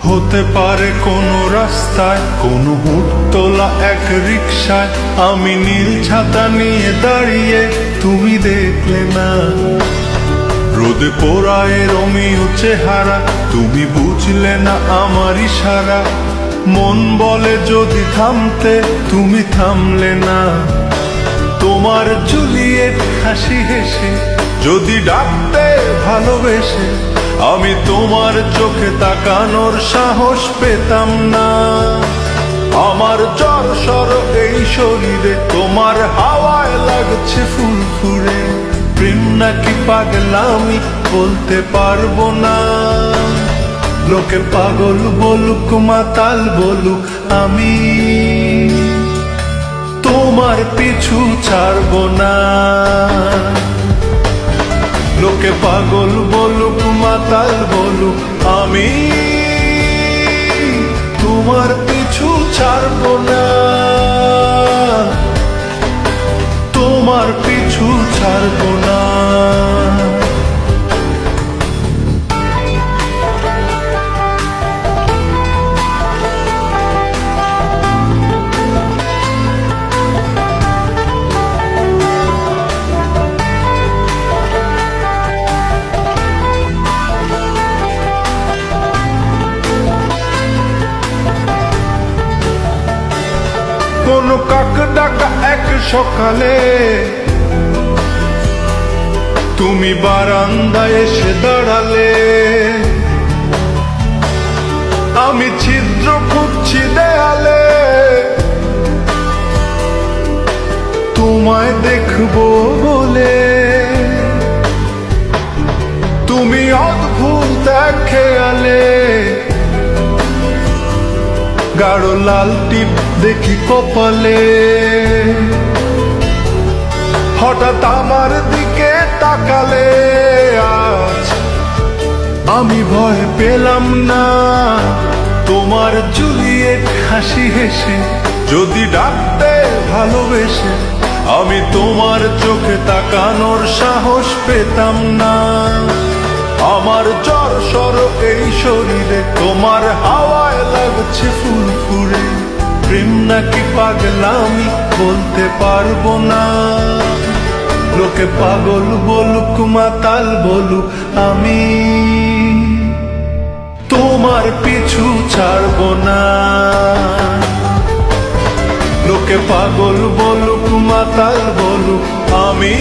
হতে পারে কোনো রাস্তায়, কোনো হুটতোলা এক রিকশায় আমি নীল ছাতা নিয়ে দাঁড়িয়ে, তুমি দেখলে না রোদে পোড়ায় রোমিও চেহারা, তুমি বুঝলে না আমার ইশারা। মন বলে যদি থামতে, তুমি থামলে না। তোমার জুলিয়েট হাসি হেসে যদি ডাকতে ভালোবেসে, আমি তোমার চোখে তাকানোর সাহস পেতাম না। আমার জ্বর সর এই শরীরে, তোমার হাওয়ায় লাগছে ফুরফুরে। প্রেম নাকি পাগলামি বলতে পারবো না। লোকে পাগল বলুক, মাতাল বলুক, আমি তোমার পিছু ছাড়বো না। লোকে পাগল বলুক, মাতাল বলুক, আমি তোমার পিছু ছাড়বো না। তোমার পিছু ছাড়বো না। কোন কাক ডাকা এক সকালে তুমি বারান্দায় এসে দাঁড়ালে। আমি ছিদ্র খুঁজছি দেয়ালে, তোমায় দেখবো বলে। তুমি অদ্ভুত এক খেয়ালে, গাঢ় লাল টিপ দেখি কপালে। হঠাৎ আমার দিকে তাকালে, আজ আমি ভয় পেলাম না। তোমার জুলিয়েট হাসি হেসে যদি ডাকতে ভালোবেসে, আমি তোমার চোখে তাকানোর সাহস পেতাম না। আমার জ্বর সর এই শরীরে, তোমার হাওয়ায় লাগছে ফুরফুরে। প্রেম নাকি পাগলামি বলতে পারবো না। লোকে পাগল বলুক, মাতাল বলুক, আমি তোমার পিছু ছাড়বো না। লোকে পাগল বলুক, মাতাল বলুক, আমি